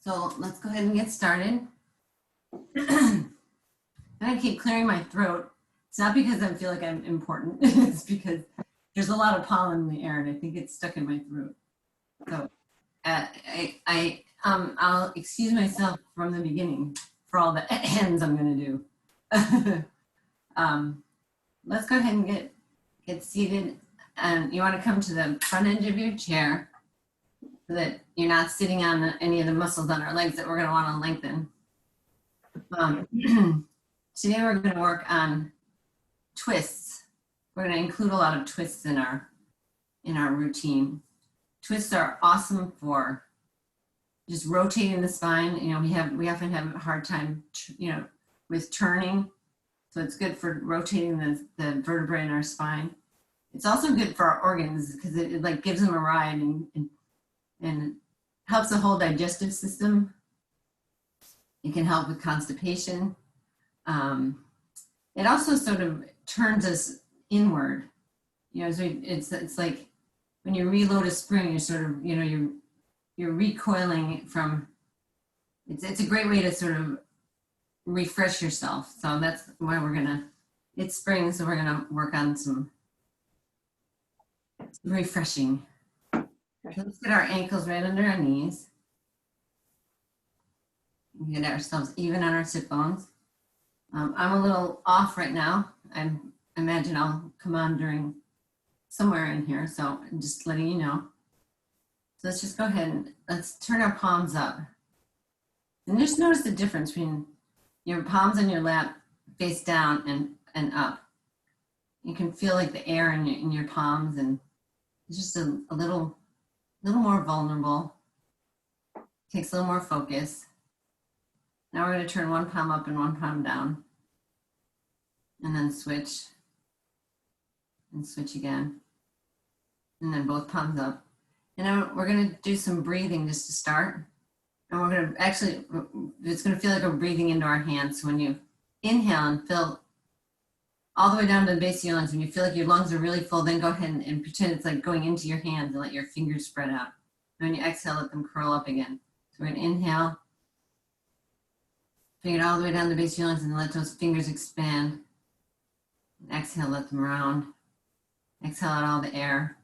So let's go ahead and get started. I'm gonna keep clearing my throat. It's not because I feel like I'm important. It's because there's a lot of pollen in the air and I think it's stuck in my throat. So I'll excuse myself from the beginning for all the ends I'm gonna do. Let's go ahead and get seated. And you want to come to the front edge of your chair so that you're not sitting on any of the muscles on our legs that we're going to want to lengthen. Today we're going to work on twists. We're going to include a lot of twists in our routine. Twists are awesome for just rotating the spine. You know, we often have a hard time, with turning. So it's good for rotating the vertebrae in our spine. It's also good for our organs because it like gives them a ride and helps the whole digestive system. It can help with constipation. It also sort of turns us inward. You know, so it's like when you reload a spring, you're sort of, you're recoiling from. It's a great way to sort of refresh yourself. So that's why it's spring, so we're gonna work on some refreshing. So let's get our ankles right under our knees. Get ourselves even on our sit bones. I'm a little off right now. I imagine I'll come on during somewhere in here, so I'm just letting you know. So let's just go ahead and let's turn our palms up. And just notice the difference between your palms on your lap face down and up. You can feel like the air in your palms, and it's just a little more vulnerable. Takes a little more focus. Now we're going to turn one palm up and one palm down. And then switch. And switch again. And then both palms up. And now we're going to do some breathing just to start. And we're going to actually, it's going to feel like we're breathing into our hands. So when you inhale and fill all the way down to the base of your lungs, when you feel like your lungs are really full, then go ahead and pretend it's like going into your hands and let your fingers spread out. And when you exhale, let them curl up again. So we're going to inhale, bring it all the way down the base of your lungs and let those fingers expand. And exhale, let them round. Exhale out all the air.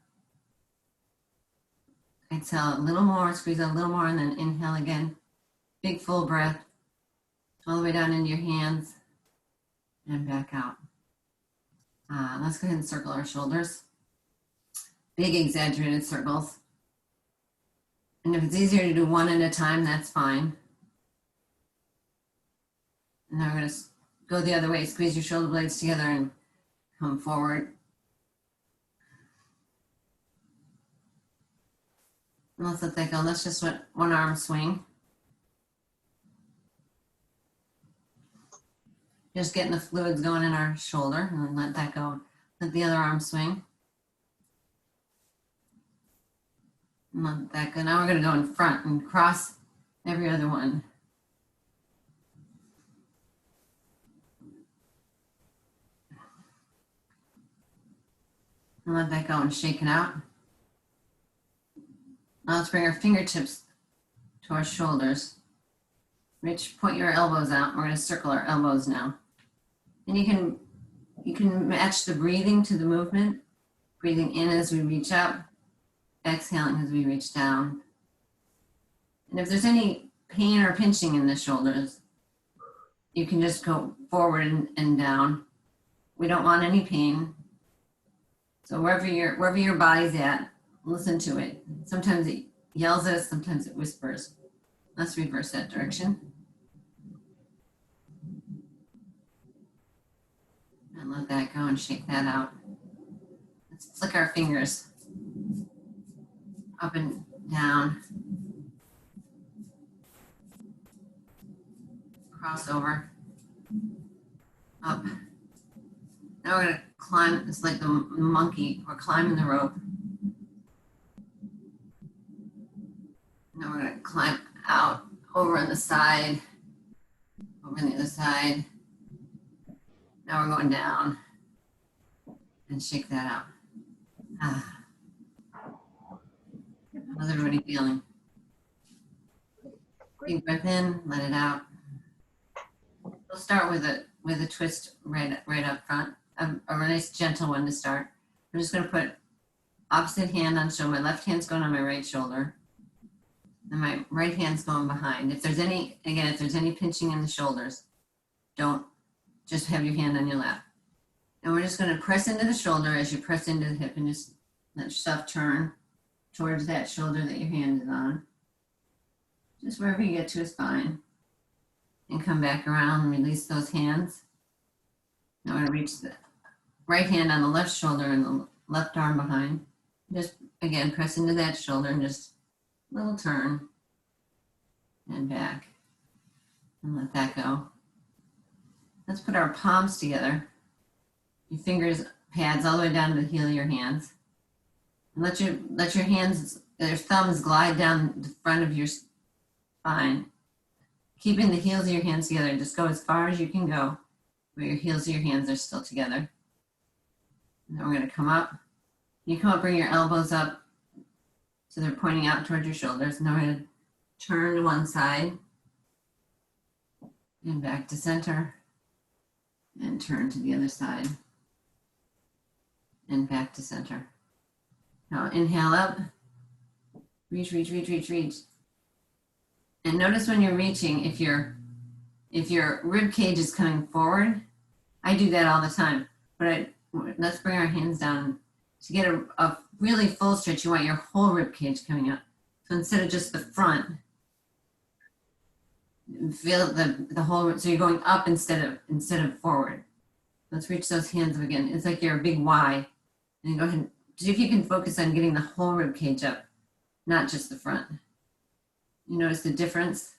Exhale a little more, squeeze out a little more, and then inhale again. Big full breath, all the way down into your hands and back out. Let's go ahead and circle our shoulders. Big exaggerated circles. And if it's easier to do one at a time, that's fine. And now we're going to go the other way. Squeeze your shoulder blades together and come forward. And let's let that go. Let's just let one arm swing. Just getting the fluids going in our shoulder and then let that go. Let the other arm swing. And let that go. Now we're going to go in front and cross every other one. And let that go and shake it out. Now let's bring our fingertips to our shoulders. Point your elbows out. We're going to circle our elbows now. And you can match the breathing to the movement. Breathing in as we reach up, exhaling as we reach down. And if there's any pain or pinching in the shoulders, you can just go forward and down. We don't want any pain. So wherever your body's at, listen to it. Sometimes it yells at us, sometimes it whispers. Let's reverse that direction. And let that go and shake that out. Let's flick our fingers up and down. Cross over. Up. Now we're going to climb. It's like the monkey. We're climbing the rope. Now we're going to climb out over on the side, over on the other side. Now we're going down and shake that out. How's everybody feeling? Big breath in, let it out. We'll start with a twist right up front, a nice gentle one to start. I'm just going to put opposite hand on shoulder. My left hand's going on my right shoulder, and my right hand's going behind. If there's any pinching in the shoulders, don't just have your hand on your lap. And we're just going to press into the shoulder as you press into the hip, and just let yourself turn towards that shoulder that your hand is on. Just wherever you get to is fine. And come back around and release those hands. Now we're going to reach the right hand on the left shoulder and the left arm behind. Just, again, press into that shoulder and just a little turn and back. And let that go. Let's put our palms together. Your fingers, pads all the way down to the heel of your hands. And let your hands, your thumbs glide down the front of your spine. Keeping the heels of your hands together, just go as far as you can go where your heels of your hands are still together. And then we're going to come up. You come up, bring your elbows up so they're pointing out towards your shoulders. Now we're going to turn to one side and back to center and turn to the other side and back to center. Now inhale up, reach, reach, reach, reach, reach. And notice when you're reaching, if your rib cage is coming forward, I do that all the time, but let's bring our hands down. To get a really full stretch, you want your whole rib cage coming up. So instead of just the front, feel the whole, so you're going up instead of forward. Let's reach those hands up again. It's like you're a big Y. And go ahead, see if you can focus on getting the whole rib cage up, not just the front. You notice the difference?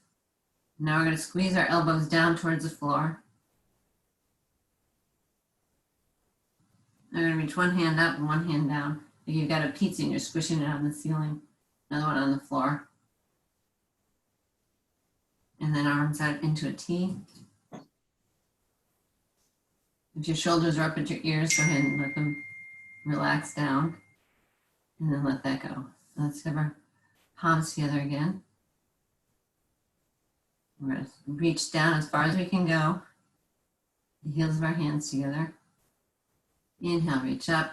Now we're going to squeeze our elbows down towards the floor. I'm going to reach one hand up and one hand down. Like you've got a pizza and you're squishing it on the ceiling. Another one on the floor. And then arms out into a T. If your shoulders are up at your ears, go ahead and let them relax down. And then let that go. Let's have our palms together again. We're going to reach down as far as we can go. The heels of our hands together. Inhale, reach up.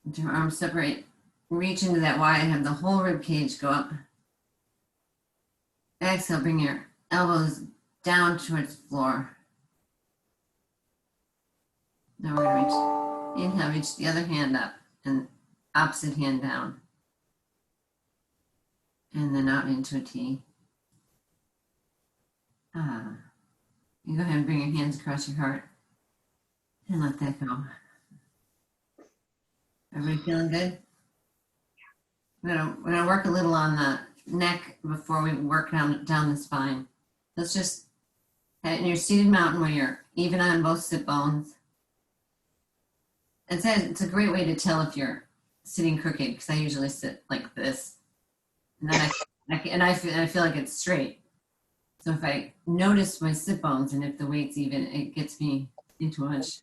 Let your arms separate. Reach into that Y and have the whole rib cage go up. Exhale, bring your elbows down towards the floor. Now we're going to reach. Inhale, reach the other hand up and opposite hand down. And then out into a T. You go ahead and bring your hands across your heart and let that go. Everybody feeling good? We're gonna work a little on the neck before we work down the spine. Let's just, in your seated mountain where you're even on both sit bones. It's a great way to tell if you're sitting crooked, because I usually sit like this. And then I feel like it's straight. So if I notice my sit bones and if the weight's even, it gets me into a much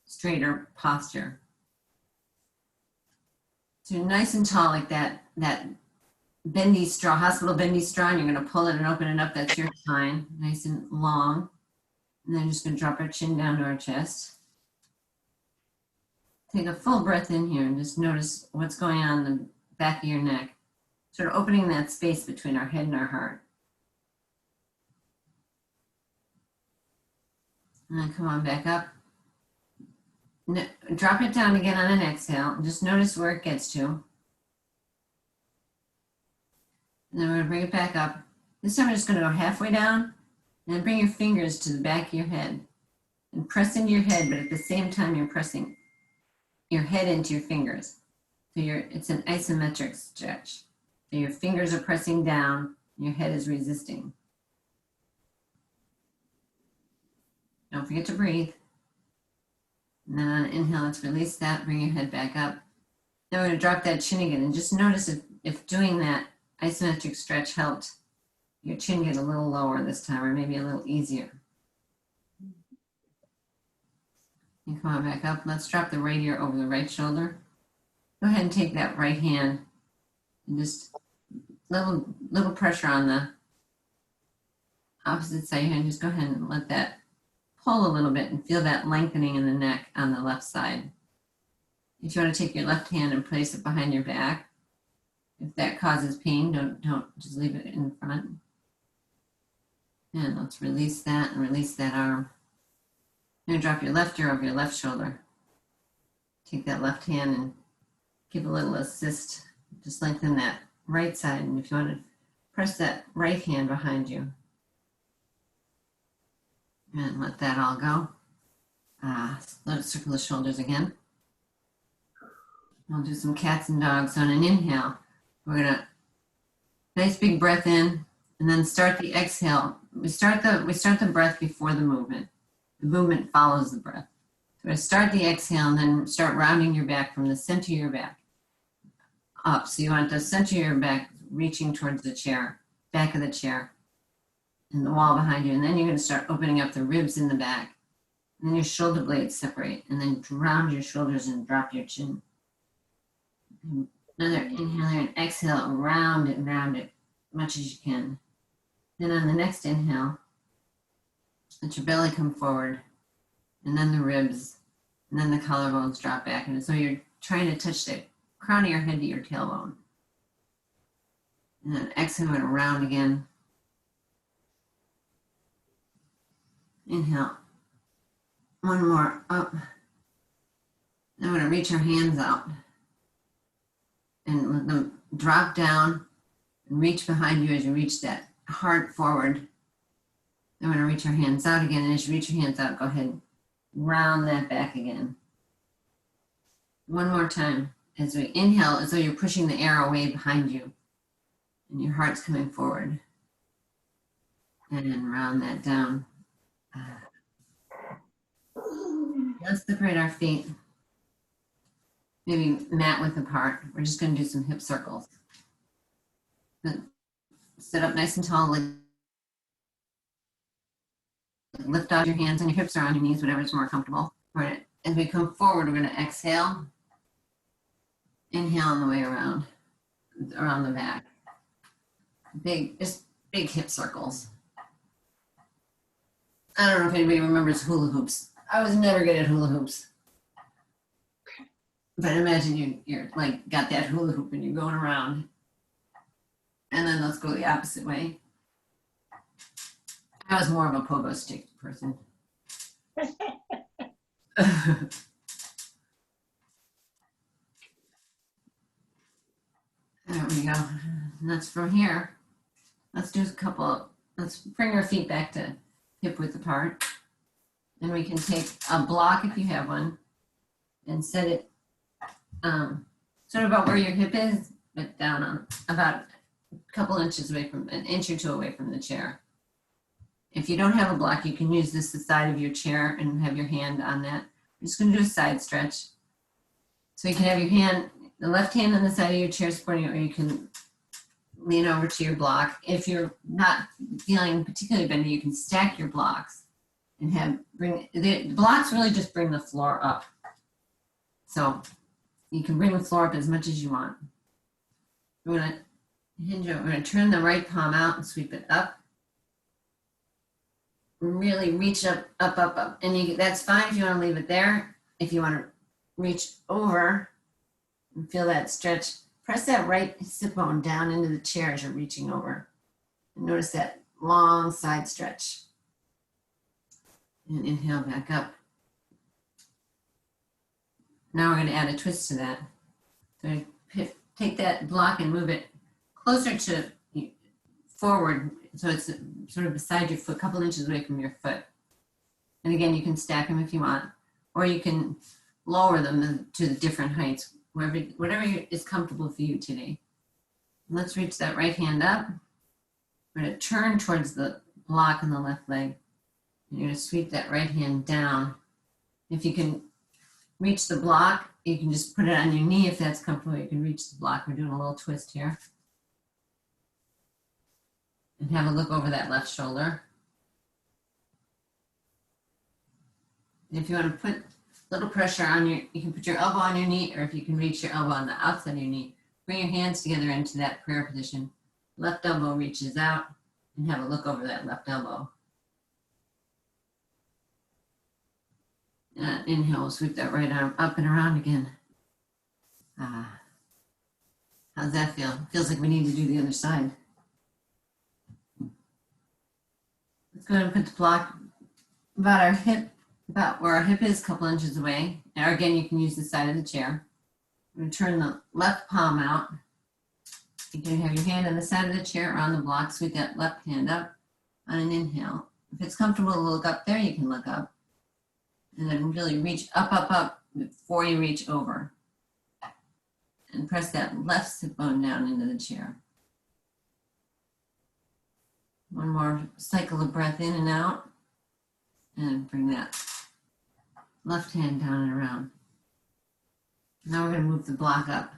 straighter posture. So you're nice and tall like that bendy straw, hospital bendy straw, and you're going to pull it and open it up. That's your spine, nice and long. And then just going to drop our chin down to our chest. Take a full breath in here and just notice what's going on in the back of your neck. Sort of opening that space between our head and our heart. And then come on back up. Drop it down again on an exhale. And just notice where it gets to. And then we're going to bring it back up. This time we're just going to go halfway down. And then bring your fingers to the back of your head. And press into your head, but at the same time you're pressing your head into your fingers. So it's an isometric stretch. So your fingers are pressing down, your head is resisting. Don't forget to breathe. And then on an inhale, let's release that, bring your head back up. Then we're going to drop that chin again, and just notice if doing that isometric stretch helped your chin get a little lower this time, or maybe a little easier. And come on back up. Let's drop the right ear over the right shoulder. Go ahead and take that right hand and just little pressure on the opposite side of your hand. Just go ahead and let that pull a little bit and feel that lengthening in the neck on the left side. If you want to take your left hand and place it behind your back, if that causes pain, don't just leave it in front. And let's release that and release that arm. You're going to drop your left ear over your left shoulder. Take that left hand and give a little assist. Just lengthen that right side. And if you want to press that right hand behind you. And let that all go. Let it circle the shoulders again. I'll do some cats and dogs on an inhale. We're going to nice big breath in and then start the exhale. We start the breath before the movement. The movement follows the breath. So I start the exhale and then start rounding your back from the center of your back up. So you want the center of your back reaching towards the chair, back of the chair, and the wall behind you. And then you're going to start opening up the ribs in the back. And then your shoulder blades separate. And then round your shoulders and drop your chin. Another inhale and exhale, round it as much as you can. Then on the next inhale, let your belly come forward, and then the ribs, and then the collarbones drop back. And so you're trying to touch the crown of your head to your tailbone. And then exhale and round again. Inhale. One more up. Then we're going to reach our hands out and let them drop down and reach behind you as you reach that heart forward. Then we're going to reach our hands out again. And as you reach your hands out, go ahead and round that back again. One more time. As we inhale, as though you're pushing the air away behind you. And your heart's coming forward. And then round that down. Let's separate our feet. Maybe mat width apart. We're just going to do some hip circles. But sit up nice and tall. Lift off your hands and your hips are on your knees, whatever's more comfortable. Right. As we come forward, we're going to exhale. Inhale on the way around the back. Just big hip circles. I don't know if anybody remembers hula hoops. I was never good at hula hoops. But imagine you're like got that hula hoop and you're going around. And then let's go the opposite way. I was more of a pogo stick person. There we go. And that's from here. Let's do let's bring our feet back to hip width apart. And we can take a block if you have one and set it sort of about where your hip is, but down on about a couple inches away from, an inch or two away from the chair. If you don't have a block, you can use this the side of your chair and have your hand on that. I'm just going to do a side stretch. So you can have your hand, the left hand on the side of your chair supporting it, or you can lean over to your block. If you're not feeling particularly bendy, you can stack your blocks and the blocks really just bring the floor up. So you can bring the floor up as much as you want. We're going to hinge over. We're going to turn the right palm out and sweep it up. Really reach up. And that's fine if you want to leave it there. If you want to reach over and feel that stretch, press that right sit bone down into the chair as you're reaching over. And notice that long side stretch. And inhale back up. Now we're going to add a twist to that. So take that block and move it closer to forward, so it's sort of beside your foot, a couple inches away from your foot. And again, you can stack them if you want, or you can lower them to the different heights, whatever is comfortable for you today. Let's reach that right hand up. We're going to turn towards the block on the left leg. And you're going to sweep that right hand down. If you can reach the block, you can just put it on your knee if that's comfortable. You can reach the block. We're doing a little twist here. And have a look over that left shoulder. And if you want to put a little pressure on you can put your elbow on your knee, or if you can reach your elbow on the outside of your knee, bring your hands together into that prayer position. Left elbow reaches out, and have a look over that left elbow. And inhale, we'll sweep that right arm up and around again. How's that feel? Feels like we need to do the other side. Let's go ahead and put the block about our hip, about where our hip is, a couple inches away. Now again, you can use the side of the chair. I'm going to turn the left palm out. You can have your hand on the side of the chair or on the block. Sweep that left hand up on an inhale. If it's comfortable to look up there, you can look up. And then really reach up, up, up before you reach over. And press that left sit bone down into the chair. One more cycle of breath in and out. And bring that left hand down and around. Now we're going to move the block up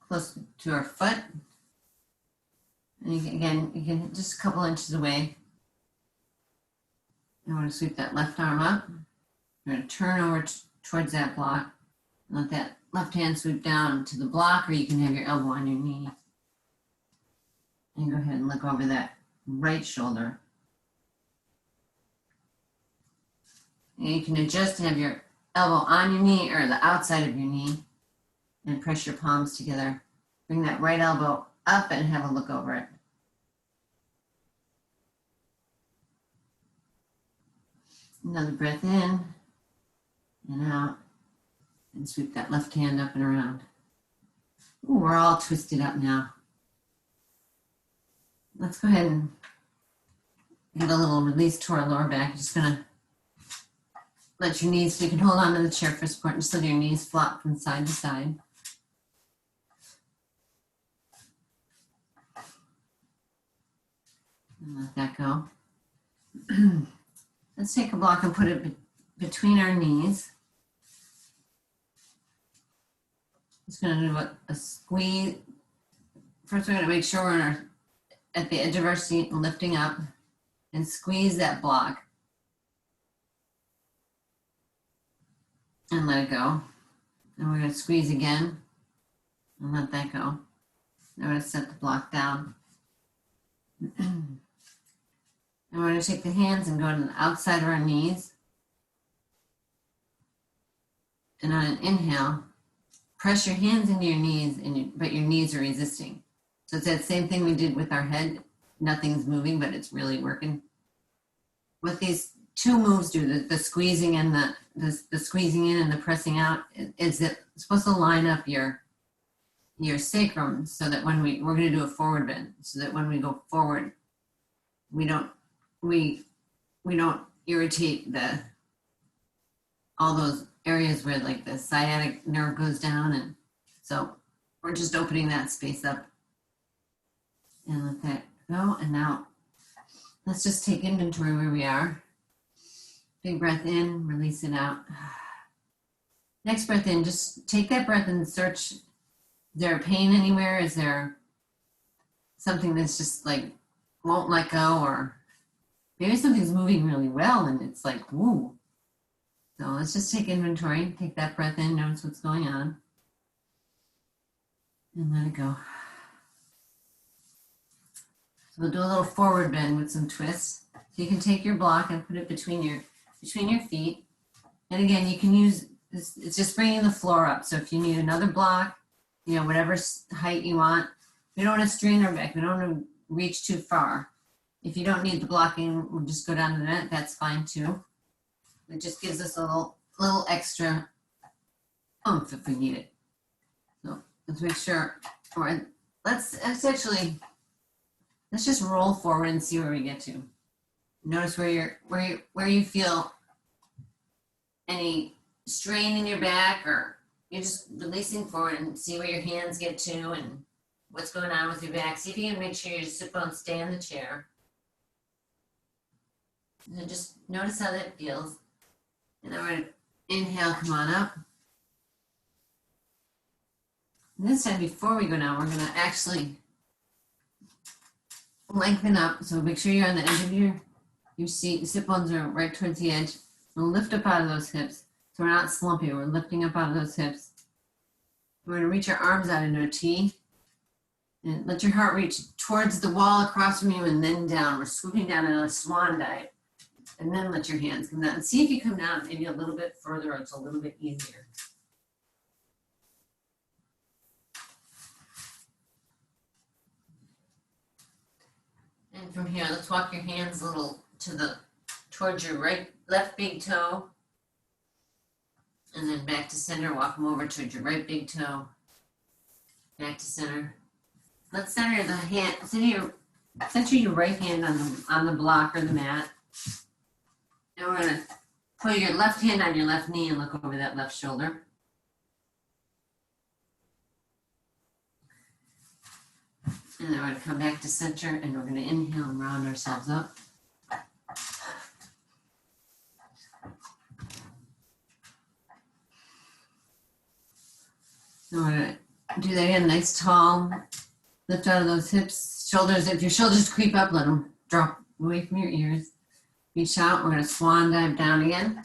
close to our foot. And you can just a couple inches away. And we're going to sweep that left arm up. We're going to turn over towards that block. Let that left hand sweep down to the block, or you can have your elbow on your knee. And go ahead and look over that right shoulder. And you can adjust to have your elbow on your knee or the outside of your knee, and press your palms together. Bring that right elbow up and have a look over it. Another breath in and out, and sweep that left hand up and around. Ooh, we're all twisted up now. Let's go ahead and get a little release to our lower back. Just gonna let your knees, so you can hold on to the chair for support, and just let your knees flop from side to side. And let that go. Let's take a block and put it between our knees. Just going to do a squeeze. First, we're going to make sure we're at the edge of our seat and lifting up, and squeeze that block. And let it go. And we're going to squeeze again and let that go. Now we're going to set the block down. And we're going to take the hands and go to the outside of our knees. And on an inhale, press your hands into your knees, but your knees are resisting. So it's that same thing we did with our head. Nothing's moving, but it's really working. What these two moves do, the squeezing and the squeezing in and the pressing out, is it's supposed to line up your sacrum, so that when we're going to do a forward bend, so that when we go forward, we don't irritate all those areas where like the sciatic nerve goes down, and so we're just opening that space up. And let that go. And now let's just take inventory where we are. Big breath in, release it out. Next breath in, just take that breath and search. Is there a pain anywhere? Is there something that's just like won't let go, or maybe something's moving really well and it's like, woo. So let's just take inventory, take that breath in, notice what's going on, and let it go. So we'll do a little forward bend with some twists. So you can take your block and put it between your feet. And again, you can use this, it's just bringing the floor up. So if you need another block, whatever height you want, we don't want to strain our back. We don't want to reach too far. If you don't need the blocking, we'll just go down to the net. That's fine too. It just gives us a little extra oomph if we need it. So let's make sure. All right, let's just roll forward and see where we get to. Notice where you feel any strain in your back, or you're just releasing forward, and see where your hands get to and what's going on with your back. See if you can make sure your sit bones stay in the chair. And just notice how that feels. And then we're going to inhale, come on up. And this time, before we go down, we're going to actually lengthen up. So make sure you're on the edge of your seat. The sit bones are right towards the edge. We'll lift up out of those hips. So we're not slumpy. We're lifting up out of those hips. We're going to reach our arms out into a T. And let your heart reach towards the wall across from you and then down. We're swooping down in a swan dive. And then let your hands come down. And see if you come down maybe a little bit further, it's a little bit easier. And from here, let's walk your hands a little towards your left big toe. And then back to center, walk them over towards your right big toe. Back to center. Let's center your right hand on the block or the mat. And we're gonna put your left hand on your left knee and look over that left shoulder. And then we're gonna come back to center and we're gonna inhale and round ourselves up. And we're gonna do that again, nice tall lift out of those hips, shoulders. If your shoulders creep up, let them drop away from your ears. Reach out, we're gonna swan dive down again.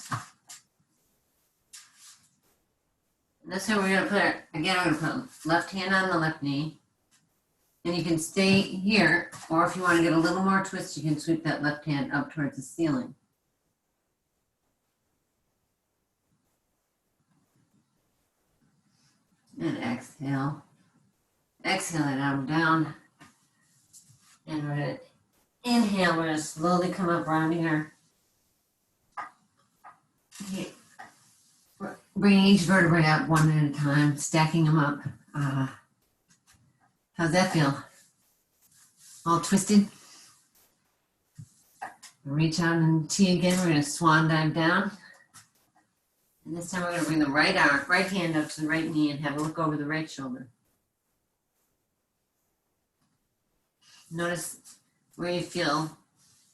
And this time we're gonna put left hand on the left knee. And you can stay here, or if you wanna get a little more twist, you can sweep that left hand up towards the ceiling. And exhale. Exhale it out down. And we're gonna inhale, we're gonna slowly come up, rounding our, bringing each vertebrae up one at a time, stacking them up. How's that feel? All twisted? Reach out and T again, we're gonna swan dive down. And this time we're gonna bring the right hand up to the right knee and have a look over the right shoulder. Notice where you feel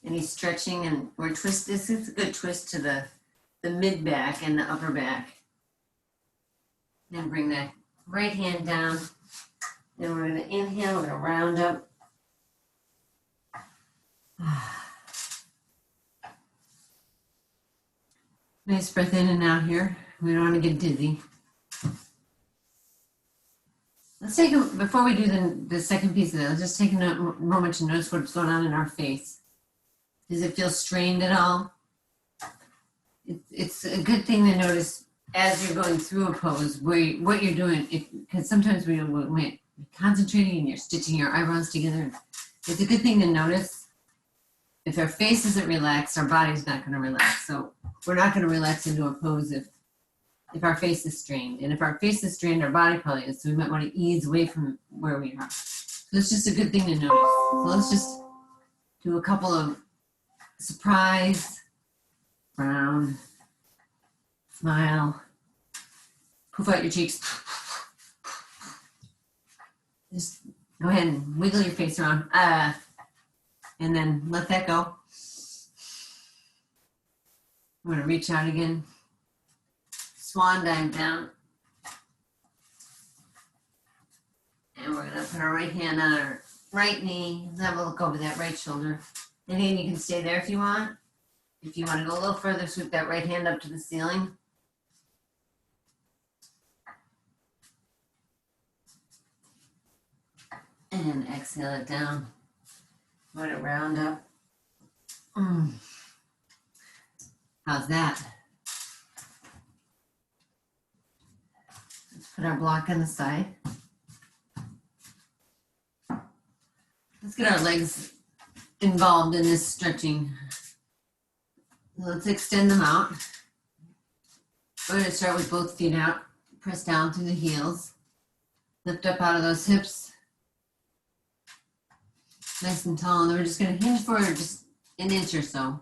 any stretching and where twist. This is a good twist to the mid back and the upper back. Then bring that right hand down. Then we're going to inhale, we're going to round up. Nice breath in and out here. We don't want to get dizzy. Let's take before we do the second piece of it, let's just take a moment to notice what's going on in our face. Does it feel strained at all? It's a good thing to notice as you're going through a pose what you're doing, because sometimes we're concentrating and you're stitching your eyebrows together. It's a good thing to notice. If our face isn't relaxed, our body's not going to relax. So we're not going to relax into a pose if our face is strained. And if our face is strained, our body probably is. So we might want to ease away from where we are. So it's just a good thing to notice. So let's just do a couple of surprise, frown, smile, poof out your cheeks. Just go ahead and wiggle your face around. And then let that go. We're going to reach out again. Swan dive down. And we're going to put our right hand on our right knee. Let's have a look over that right shoulder. And again, you can stay there if you want. If you want to go a little further, sweep that right hand up to the ceiling. And exhale it down. Let it round up. How's that? Let's put our block on the side. Let's get our legs involved in this stretching. Let's extend them out. We're going to start with both feet out. Press down through the heels. Lift up out of those hips. Nice and tall. And then we're just going to hinge forward just an inch or so.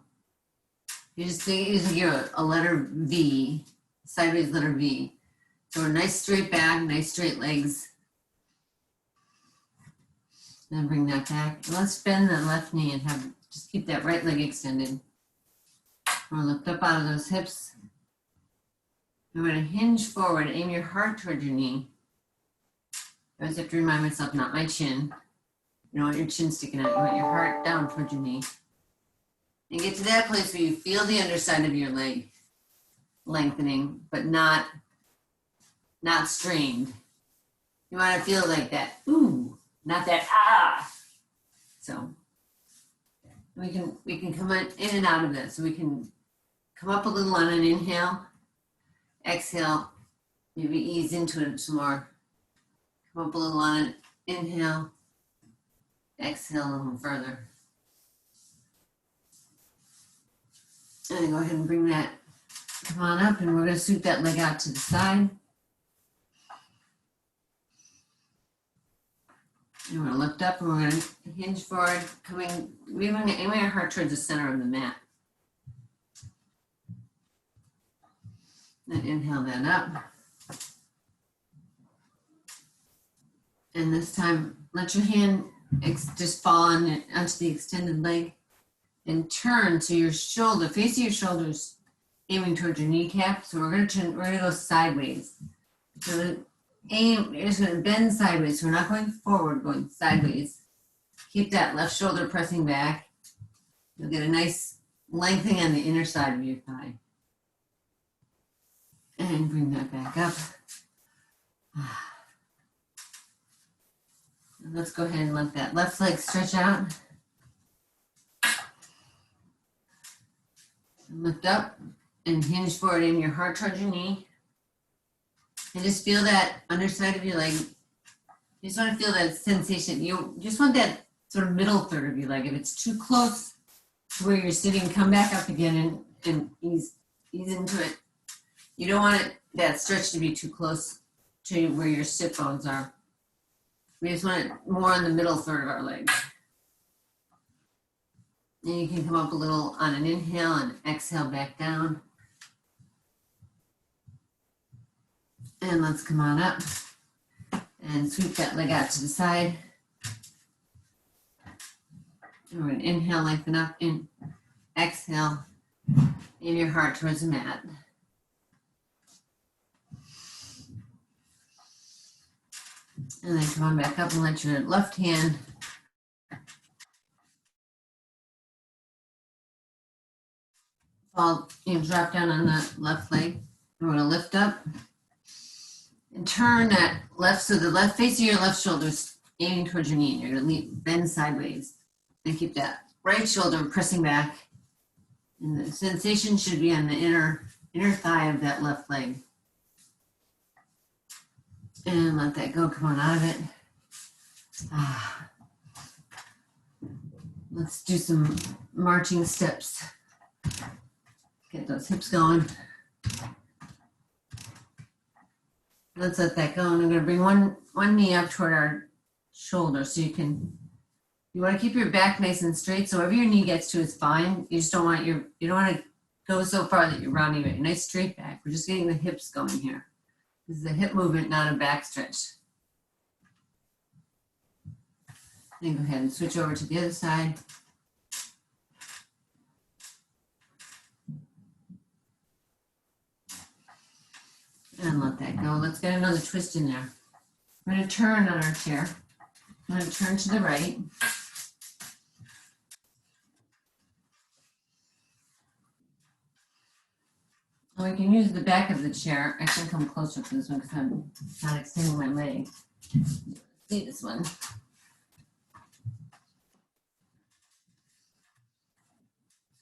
You just you're a letter V, sideways letter V. So a nice straight back, nice straight legs. Then bring that back. And let's bend that left knee and just keep that right leg extended. We'll lift up out of those hips. I'm going to hinge forward, aim your heart toward your knee. I always have to remind myself, not my chin. You don't want your chin sticking out. You want your heart down toward your knee. And get to that place where you feel the underside of your leg lengthening, but not strained. You want to feel like that. Ooh, not that ah. So we can come in and out of that. So we can come up a little on an inhale, exhale, maybe ease into it some more. Come up a little on an inhale, exhale a little further. And then go ahead and bring that, come on up, and we're going to sweep that leg out to the side. And we're going to lift up and we're going to hinge forward, aiming our heart towards the center of the mat. Then inhale that up. And this time, let your hand just fall onto the extended leg and turn to your shoulder, facing your shoulders, aiming towards your kneecap. So we're going to go sideways. So you're just going to bend sideways. So we're not going forward, going sideways. Keep that left shoulder pressing back. You'll get a nice lengthening on the inner side of your thigh. And bring that back up. And let's go ahead and let that left leg stretch out. And lift up and hinge forward, aim your heart towards your knee. And just feel that underside of your leg. You just want to feel that sensation. You just want that sort of middle third of your leg. If it's too close to where you're sitting, come back up again and ease into it. You don't want that stretch to be too close to where your sit bones are. We just want it more on the middle third of our leg. And you can come up a little on an inhale and exhale back down. And let's come on up and sweep that leg out to the side. And we're going to inhale, lengthen up, and exhale, aim your heart towards the mat. And then come on back up and let your left hand fall, drop down on the left leg. And we're going to lift up and turn that left, so the left face of your left shoulder is aiming towards your knee. And you're going to bend sideways and keep that right shoulder pressing back. And the sensation should be on the inner thigh of that left leg. And let that go, come on out of it. Let's do some marching steps. Get those hips going. Let's let that go. And I'm going to bring one knee up toward our shoulder. So you want to keep your back nice and straight. So wherever your knee gets to is fine. You just don't want you don't want to go so far that you're rounding it. Nice straight back. We're just getting the hips going here. This is a hip movement, not a back stretch. Then go ahead and switch over to the other side. And let that go. Let's get another twist in there. We're going to turn on our chair. I'm going to turn to the right. And we can use the back of the chair. I can come closer to this one because I'm not extending my leg. See this one. So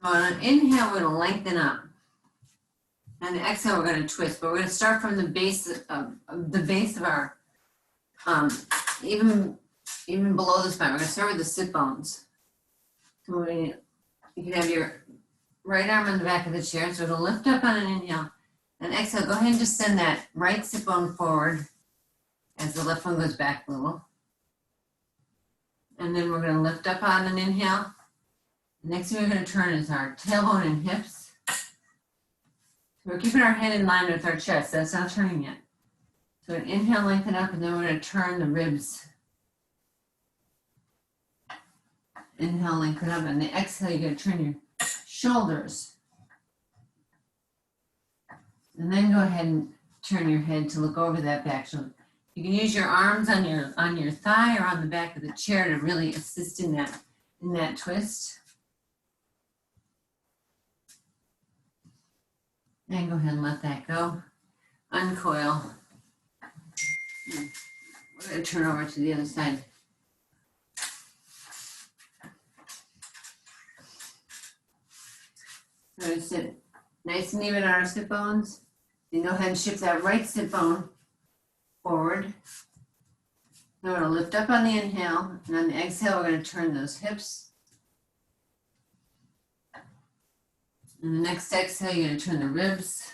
on an inhale, we're going to lengthen up. And the exhale, we're going to twist, but we're going to start from the base of our, even below the spine. We're going to start with the sit bones. So you can have your right arm on the back of the chair. So it'll lift up on an inhale. And exhale, go ahead and just send that right sit bone forward as the left one goes back a little. And then we're going to lift up on an inhale. The next thing we're going to turn is our tailbone and hips. We're keeping our head in line with our chest. That's not turning yet. So an inhale, lengthen up, and then we're going to turn the ribs. Inhale, lengthen up, and the exhale, you're going to turn your shoulders. And then go ahead and turn your head to look over that back shoulder. You can use your arms on your thigh or on the back of the chair to really assist in that twist. And go ahead and let that go. Uncoil. We're going to turn over to the other side. gonna sit nice and even on our sit bones. Then go ahead and shift that right sit bone forward. Now we're gonna lift up on the inhale, and on the exhale, we're gonna turn those hips. And the next exhale, you're gonna turn the ribs.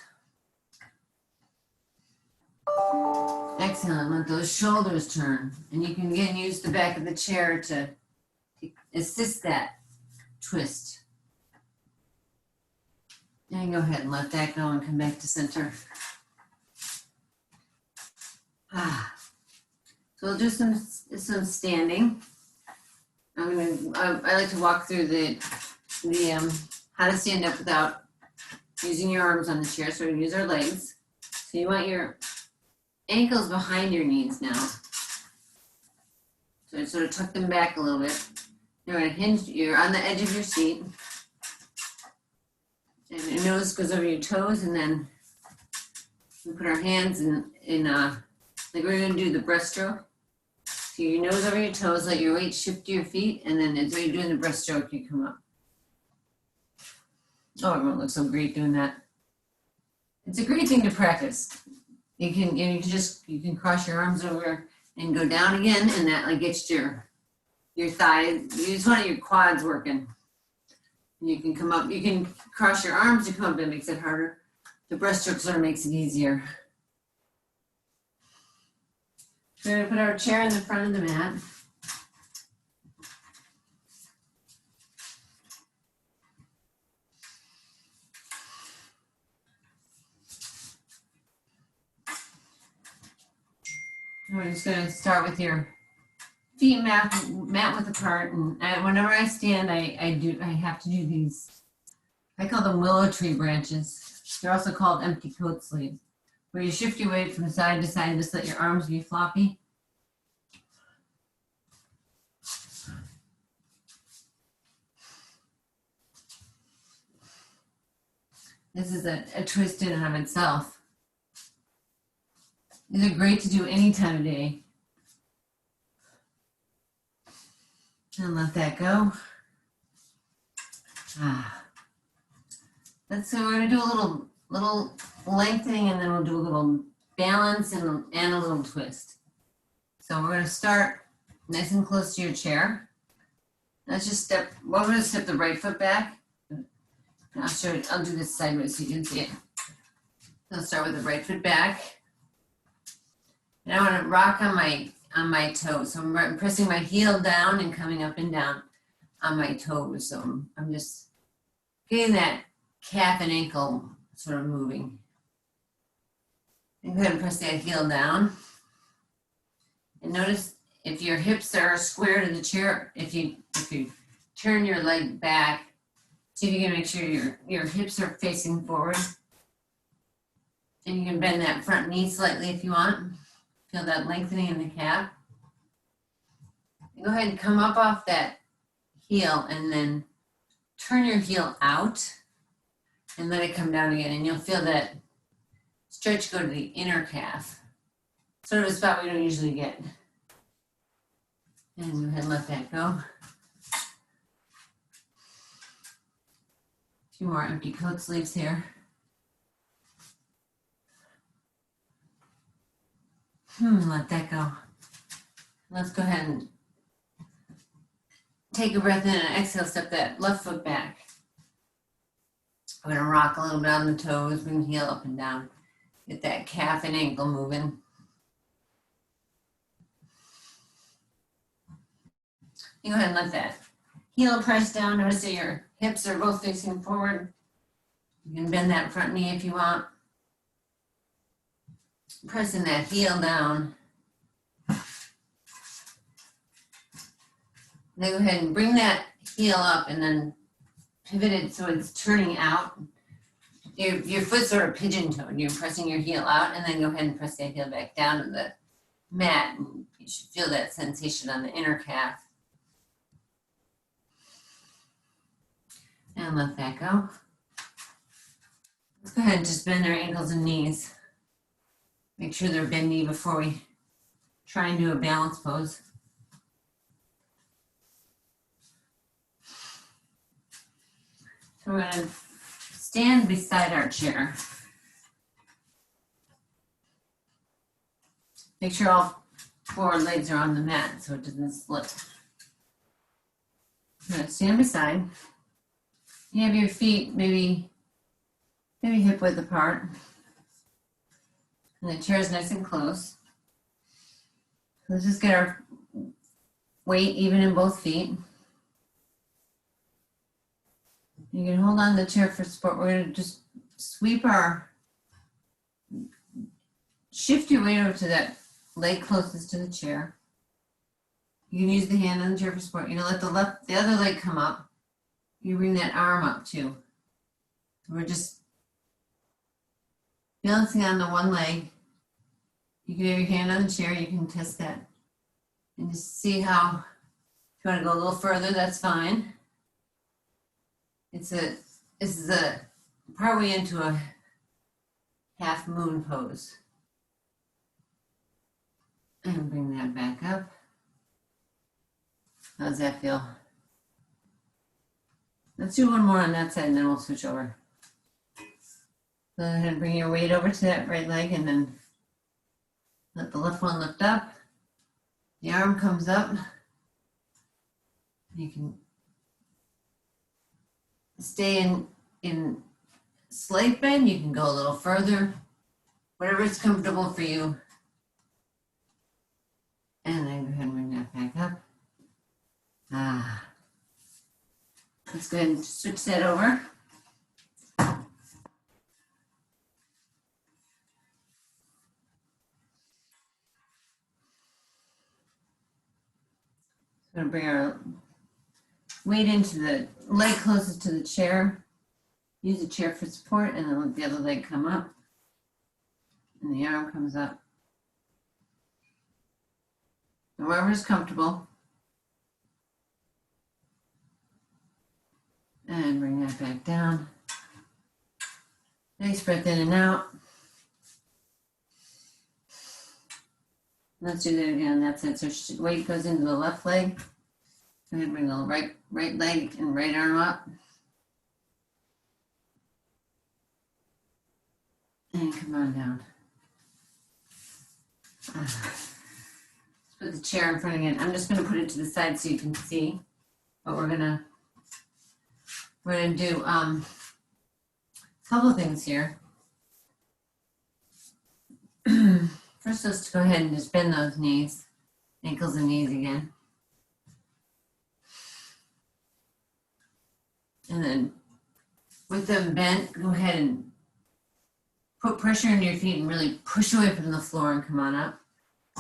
Exhale and let those shoulders turn. And you can again use the back of the chair to assist that twist. And go ahead and let that go and come back to center. So we'll do some standing. I like to walk through the how to stand up without using your arms on the chair. So we're gonna use our legs. So you want your ankles behind your knees now. So sort of tuck them back a little bit. You're gonna hinge, you're on the edge of your seat. And your nose goes over your toes, and then we put our hands in like we're gonna do the breaststroke. So your nose over your toes, let your weight shift to your feet, and then as you're doing the breaststroke, you come up. Oh, everyone looks so great doing that. It's a great thing to practice. You can cross your arms over and go down again, and that like gets your thighs. You just want your quads working. And you can come up. You can cross your arms to come up. That makes it harder. The breaststroke sort of makes it easier. We're gonna put our chair in the front of the mat. We're just going to start with your feet mat width apart, and whenever I stand, I have to do these. I call them willow tree branches. They're also called empty coat sleeves, where you shift your weight from side to side and just let your arms be floppy. This is a twist in and of itself. These are great to do any time of day. And let that go. So we're gonna do a little lengthening, and then we'll do a little balance and a little twist. So we're gonna start nice and close to your chair. Let's just we're gonna step the right foot back. I'll do this sideways so you can see it. So I'll start with the right foot back. And I want to rock on my toes. So I'm pressing my heel down and coming up and down on my toes. So I'm just getting that calf and ankle sort of moving. And go ahead and press that heel down. And notice if your hips are square to the chair, if you turn your leg back, see if you can make sure your hips are facing forward. And you can bend that front knee slightly if you want. Feel that lengthening in the calf. Go ahead and come up off that heel, and then turn your heel out and let it come down again. And you'll feel that stretch go to the inner calf. Sort of a spot we don't usually get. And go ahead and let that go. A few more empty coat sleeves here. Let that go. Let's go ahead and take a breath in and exhale, step that left foot back. We're gonna rock a little bit on the toes, bring the heel up and down. Get that calf and ankle moving. You go ahead and let that heel press down. Notice that your hips are both facing forward. You can bend that front knee if you want. Pressing that heel down. Then go ahead and bring that heel up and then pivot it so it's turning out. Your foot's sort of pigeon-toed. You're pressing your heel out, and then go ahead and press that heel back down to the mat. And you should feel that sensation on the inner calf. And let that go. Let's go ahead and just bend our ankles and knees. Make sure they're bendy before we try and do a balance pose. So we're going to stand beside our chair. Make sure all 4 legs are on the mat so it doesn't slip. I'm gonna stand beside. You have your feet maybe hip width apart. And the chair is nice and close. Let's just get our weight even in both feet. You can hold on to the chair for support. We're going to just shift your weight over to that leg closest to the chair. You can use the hand on the chair for support. You're going to let the other leg come up. You bring that arm up too. We're just balancing on the one leg. You can have your hand on the chair. You can test that. And just see how, if you want to go a little further, that's fine. This is a partway into a half moon pose. And bring that back up. How does that feel? Let's do one more on that side and then we'll switch over. Go ahead and bring your weight over to that right leg and then let the left one lift up. The arm comes up. You can stay in slight bend. You can go a little further. Whatever is comfortable for you. And then go ahead and bring that back up. Let's go ahead and switch that over. We're going to bring our weight into the leg closest to the chair. Use the chair for support and then let the other leg come up. And the arm comes up. And wherever is comfortable. And bring that back down. Nice breath in and out. Let's do that again on that side. So weight goes into the left leg. Go ahead and bring the right leg and right arm up. And come on down. Let's put the chair in front again. I'm just going to put it to the side so you can see what we're gonna do. A couple of things here. First, let's go ahead and just bend those knees, ankles and knees again. And then with them bent, go ahead and put pressure into your feet and really push away from the floor and come on up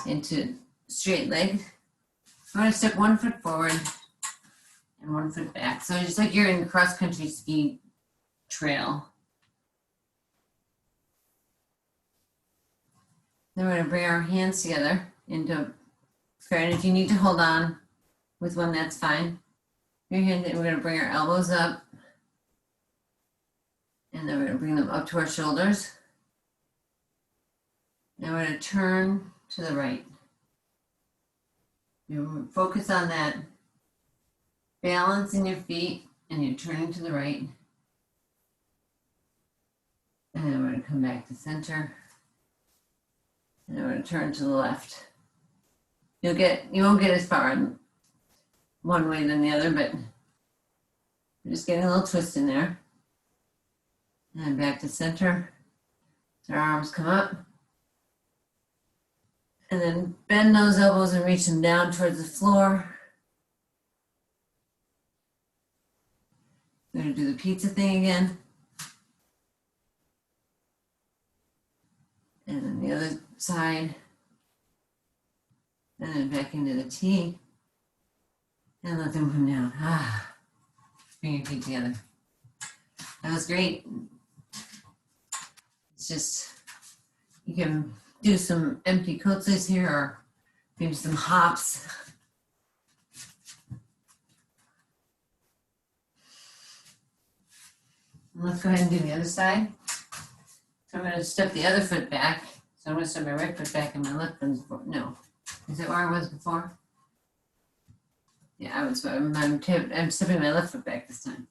into straight leg. I'm going to step 1 foot forward and 1 foot back. So just like you're in cross-country ski trail. Then we're going to bring our hands together into prayer. And if you need to hold on with one, that's fine. We're going to bring our elbows up. And then we're going to bring them up to our shoulders. And we're going to turn to the right. You focus on that balance in your feet and you're turning to the right. And then we're going to come back to center. And then we're going to turn to the left. You won't get as far in one way than the other, but we're just getting a little twist in there. And then back to center. So our arms come up. And then bend those elbows and reach them down towards the floor. We're going to do the pizza thing again. And then the other side. And then back into the T. And let them come down. Bring your feet together. That was great. It's just, you can do some empty coaches here or maybe some hops. And let's go ahead and do the other side. So I'm going to step the other foot back. So I'm going to step my right foot back and my left foot forward. No. Is that where I was before? Yeah, I'm stepping my left foot back this time.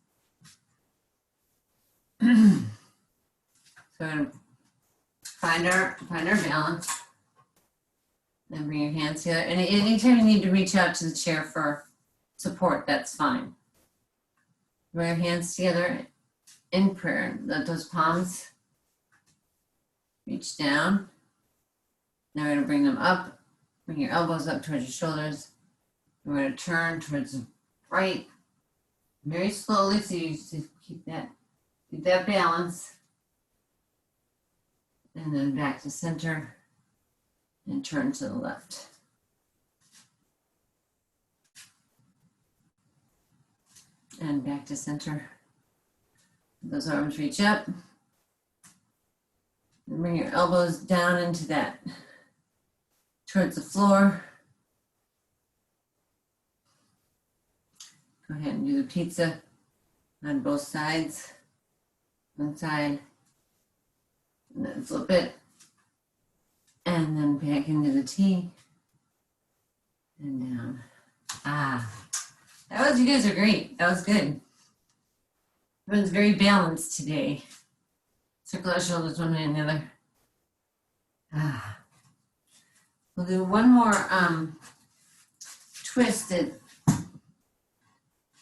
So we're gonna find our balance. Then bring your hands together. And anytime you need to reach out to the chair for support, that's fine. Bring your hands together in prayer. Let those palms reach down. Now we're gonna bring them up. Bring your elbows up towards your shoulders. We're gonna turn towards the right, very slowly, so you just keep that balance. And then back to center and turn to the left. And back to center. Those arms reach up. And bring your elbows down into that, towards the floor. Go ahead and do the pizza on both sides. One side, and then flip it, and then back into the T, and down. You guys are great. That was good. Everyone's very balanced today. Circle our shoulders one way and the other. We'll do one more twist that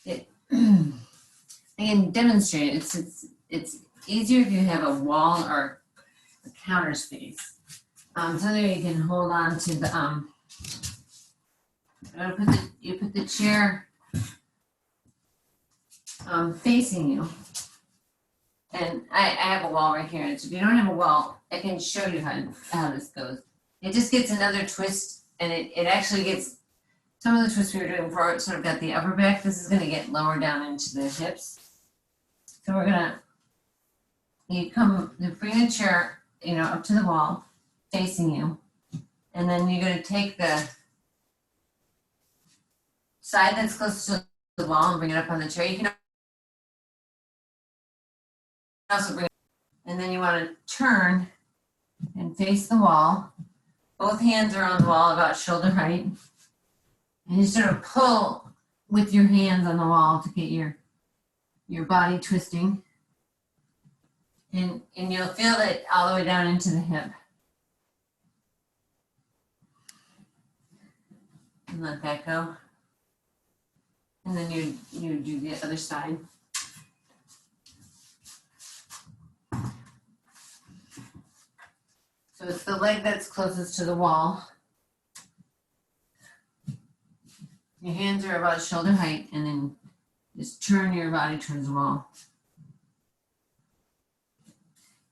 I can demonstrate. It's easier if you have a wall or a counter space. So that you can hold on to the you put the chair facing you. And I have a wall right here. So if you don't have a wall, I can show you how this goes. It just gets another twist, and it actually gets some of the twists we were doing before. It sort of got the upper back. This is going to get lower down into the hips. So we're gonna bring the chair, up to the wall, facing you, and then you're gonna take the side that's close to the wall and bring it up on the chair. You can also bring it, and then you want to turn and face the wall. Both hands are on the wall about shoulder height, and you sort of pull with your hands on the wall to get your body twisting, and you'll feel it all the way down into the hip. And let that go. And then you do the other side. So it's the leg that's closest to the wall. Your hands are about shoulder height, and then just turn your body towards the wall.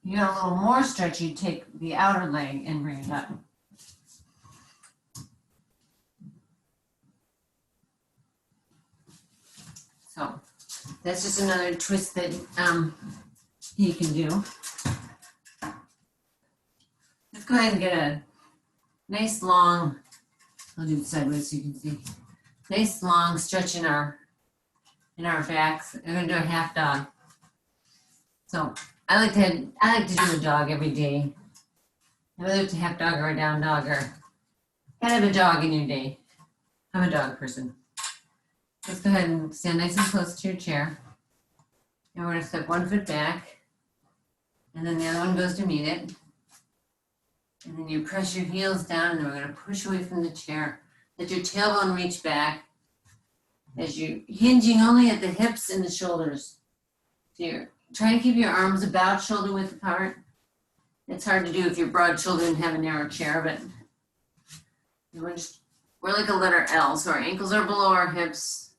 You got a little more stretch, you take the outer leg and bring it up. So that's just another twist that you can do. Let's go ahead and get a nice long, I'll do it sideways so you can see. Nice long stretch in our backs. I'm gonna do a half dog. So I like to do a dog every day. Whether it's a half dog or a down dog, or gotta have a dog in your day. I'm a dog person. Let's go ahead and stand nice and close to your chair. And we're gonna step 1 foot back, and then the other one goes to meet it. And then you press your heels down, and then we're gonna push away from the chair. Let your tailbone reach back as you're hinging only at the hips and the shoulders. So you're trying to keep your arms about shoulder width apart. It's hard to do if you're broad shouldered and have a narrow chair, but we're like a letter L, so our ankles are below our hips,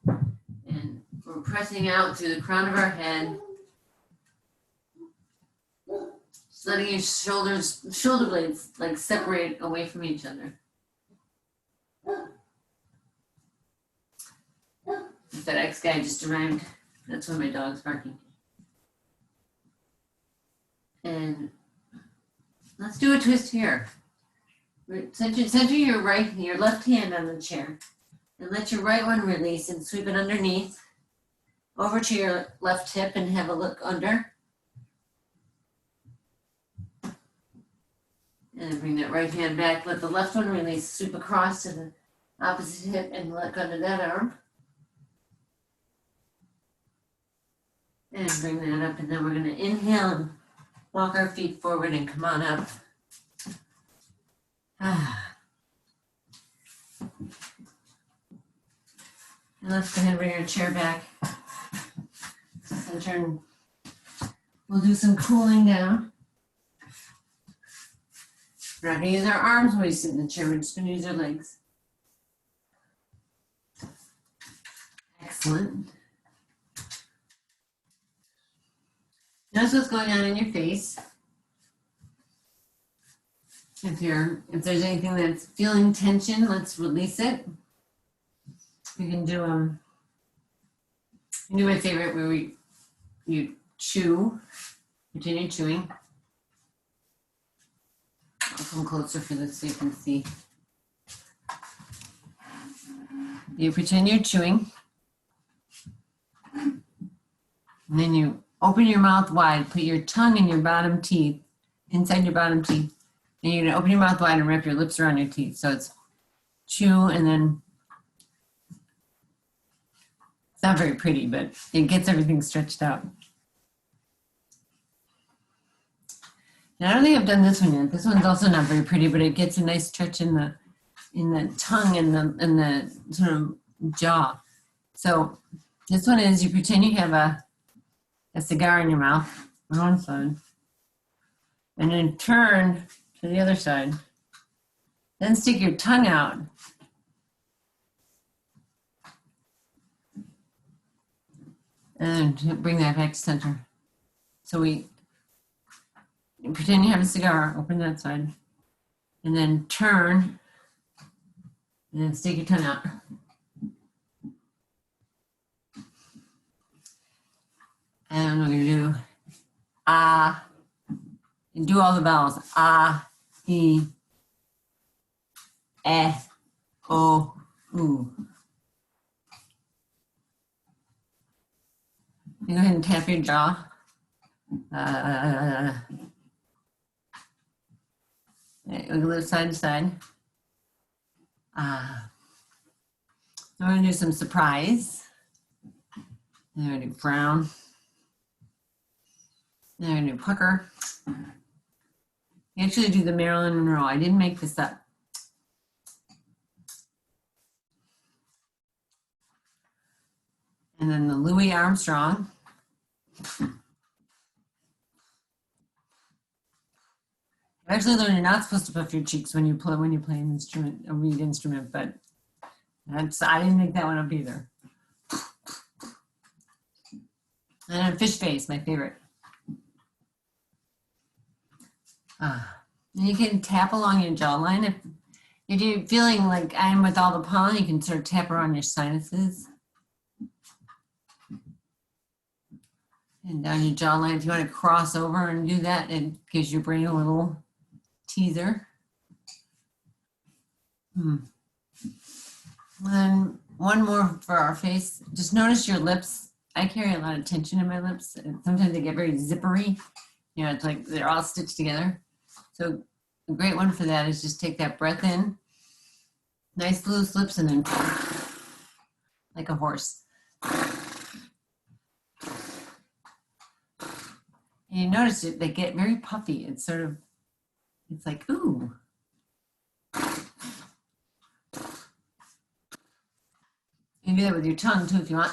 and we're pressing out through the crown of our head. Just letting your shoulder blades like separate away from each other. That ex guy just arrived. That's when my dog's barking. And let's do a twist here. Center your left hand on the chair, and let your right one release and sweep it underneath over to your left hip and have a look under. And bring that right hand back. Let the left one release, sweep across to the opposite hip and look under that arm. And bring that up, and then we're gonna inhale and walk our feet forward and come on up. And let's go ahead and bring our chair back. Center, and we'll do some cooling down. We're not gonna use our arms when we sit in the chair, we're just gonna use our legs. Excellent. Notice what's going on in your face. If there's anything that's feeling tension, let's release it. You can do my favorite where you chew, continue chewing. I'll come closer for this so you can see. You pretend you're chewing. And then you open your mouth wide, put your tongue in your bottom teeth, inside your bottom teeth. And you're gonna open your mouth wide and wrap your lips around your teeth. So it's chew, and then it's not very pretty, but it gets everything stretched out. Now, I don't think I've done this one yet. This one's also not very pretty, but it gets a nice stretch in the tongue and the sort of jaw. So this one is you pretend you have a cigar in your mouth on one side, and then turn to the other side. Then stick your tongue out. And bring that back to center. So you pretend you have a cigar, open that side, and then turn, and then stick your tongue out. And we're gonna do ah, and do all the vowels. Ah, e, eh, o, u. You go ahead and tap your jaw. Wiggle side to side. So we're gonna do some surprise. Then we're gonna do frown. Then we're gonna do pucker. You actually do the Marilyn Monroe. I didn't make this up. And then the Louis Armstrong. I actually learned you're not supposed to puff your cheeks when you play an instrument, a reed instrument, but I didn't make that one up either. And then Fishface, my favorite. And you can tap along your jawline. If you're feeling like I'm with all the pollen, you can sort of tap around your sinuses. And down your jawline, if you want to cross over and do that, it gives your brain a little teaser. And then one more for our face. Just notice your lips. I carry a lot of tension in my lips. And sometimes they get very zippery. You know, it's like they're all stitched together. So a great one for that is just take that breath in. Nice loose lips, and then like a horse. And you notice it, they get very puffy. It's sort of, it's like, ooh. You can do that with your tongue too if you want.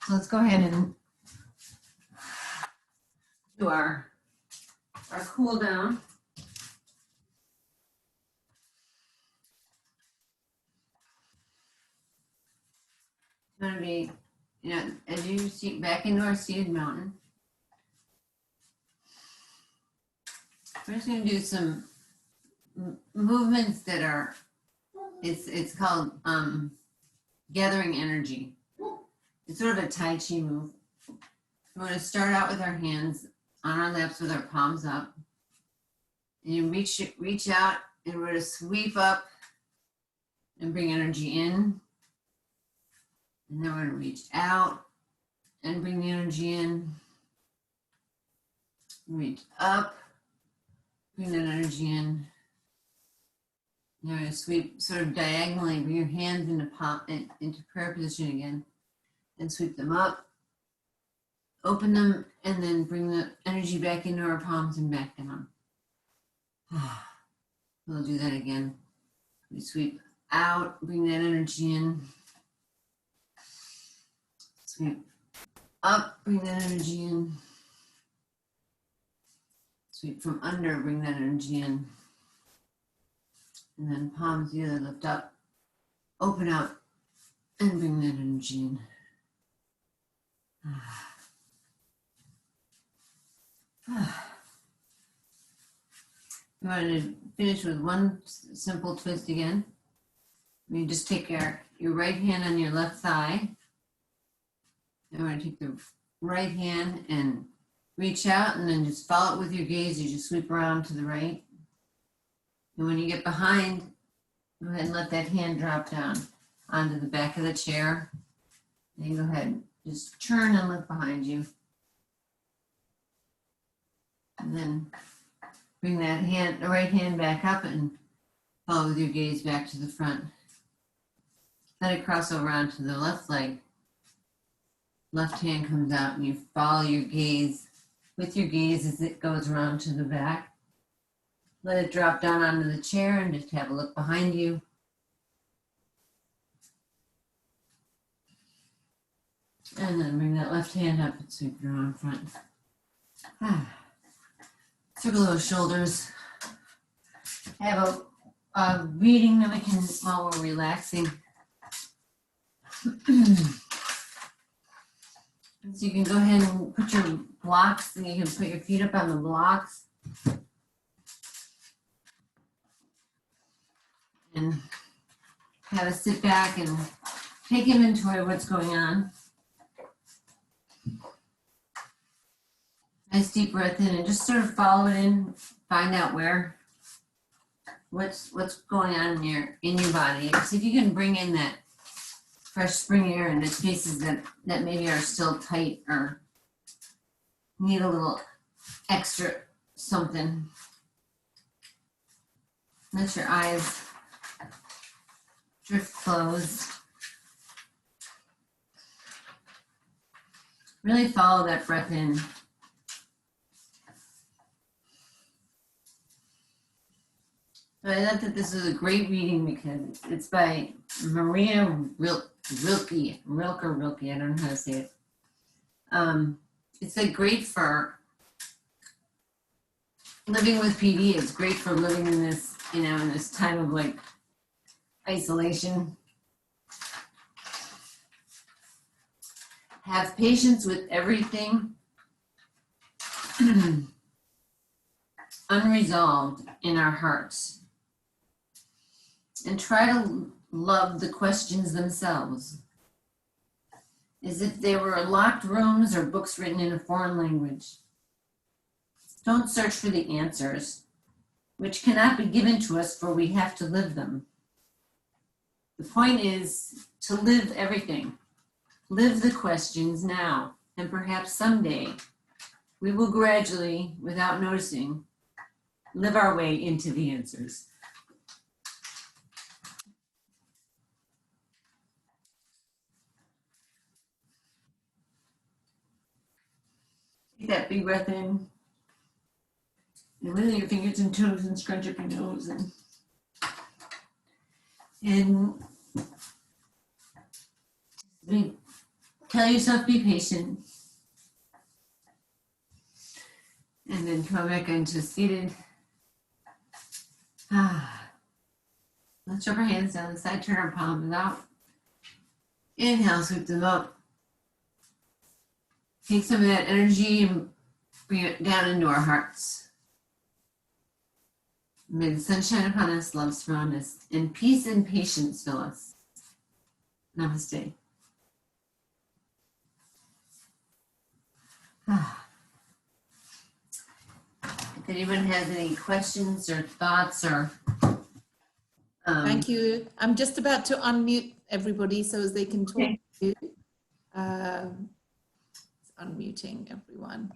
So let's go ahead and do our cool down. It's going to be, you know, as you see back into our seated mountain. We're just going to do some movements that are, it's called gathering energy. It's sort of a Tai Chi move. We're going to start out with our hands on our laps with our palms up. And you reach out, and we're going to sweep up and bring energy in. And then we're going to reach out and bring the energy in. Reach up, bring that energy in. Now we're going to sweep sort of diagonally, bring your hands into prayer position again, and sweep them up open them and then bring the energy back into our palms and back down. We'll do that again. We sweep out, bring that energy in. Sweep up, bring that energy in. Sweep from under, bring that energy in. And then palms together, lift up, open out, and bring that energy in. We want to finish with one simple twist again. You just take your right hand on your left thigh. And we're going to take the right hand and reach out and then just follow it with your gaze as you sweep around to the right. And when you get behind, go ahead and let that hand drop down onto the back of the chair. And go ahead and just turn and look behind you. And then bring that hand, the right hand back up and follow with your gaze back to the front. Let it cross over onto the left leg. Left hand comes out and you follow your gaze with your gaze as it goes around to the back. Let it drop down onto the chair and just have a look behind you. And then bring that left hand up and sweep it around front. Circle those shoulders. Have a reading that we can while we're relaxing. So you can go ahead and put your blocks, and you can put your feet up on the blocks. And have a sit back and take inventory of what's going on. Nice deep breath in and just sort of follow it in, find out what's going on in your body. See if you can bring in that fresh spring air into spaces that maybe are still tight or need a little extra something. Let your eyes drift closed. Really follow that breath in. So I thought that this is a great reading because it's by Maria Rilke, I don't know how to say it. It's like great for living with PD. It's great for living in this, in this time of like isolation. Have patience with everything unresolved in our hearts. And try to love the questions themselves, as if they were locked rooms or books written in a foreign language. Don't search for the answers, which cannot be given to us, for we have to live them. The point is to live everything. Live the questions now, and perhaps someday we will gradually, without noticing, live our way into the answers. Take that big breath in. And wiggle your fingers and toes and scrunch up your nose. And tell yourself be patient. And then come back into seated. Let's drop our hands down the side, turn our palms out. Inhale, sweep them up. Take some of that energy and bring it down into our hearts. May the sunshine upon us, love surround us, and peace and patience fill us. Namaste. If anyone has any questions or thoughts or... Thank you. I'm just about to unmute everybody so as they can talk Okay. to you. Unmuting everyone.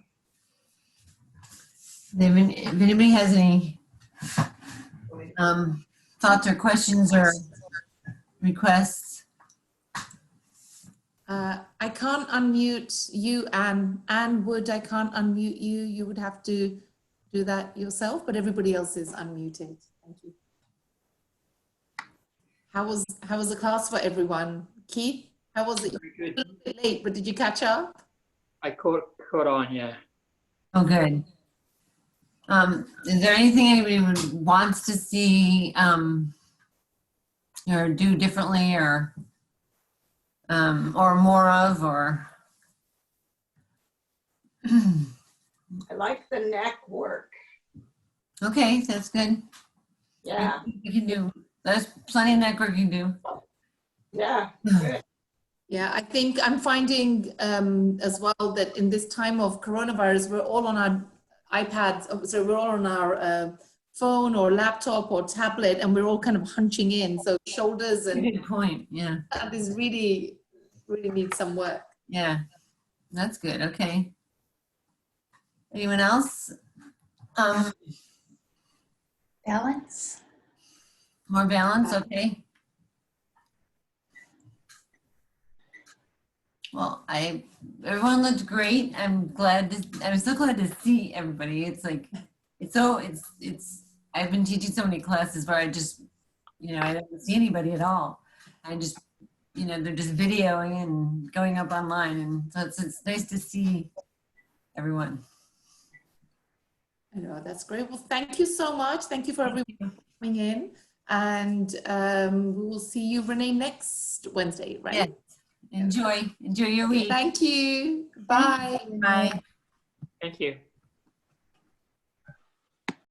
If anybody has any thoughts or questions or requests, I can't unmute you, Anne. Anne Wood, I can't unmute you. You would have to do that yourself, but everybody else is unmuted. Thank you. How was the class for everyone? Keith, how was it? You were a little bit late, but did you catch up? I caught on, yeah. Oh, good. Is there anything anybody wants to see or do differently or more of, or? I like the neck work. Okay, that's good. Yeah, You can do, there's plenty of neck work you can do. yeah, good. Yeah, I think I'm finding as well that in this time of coronavirus, we're all on our iPads, so we're all on our phone or laptop or tablet, and we're all kind of hunching in. So shoulders and Good point. Yeah. that is really needs some work. Yeah. That's good. Okay. Anyone else? Balance. More balance. Okay. Well, everyone looked great. I'm so glad to see everybody. It's like, I've been teaching so many classes where I just, I don't see anybody at all. I just, they're just videoing and going up online. And so it's nice to see everyone. I know, that's great. Well, thank you so much. Thank you for everyone coming in. And we will see you, Renee, next Wednesday, right? Yes. Enjoy your week. Thank you. Bye. Bye. Thank you.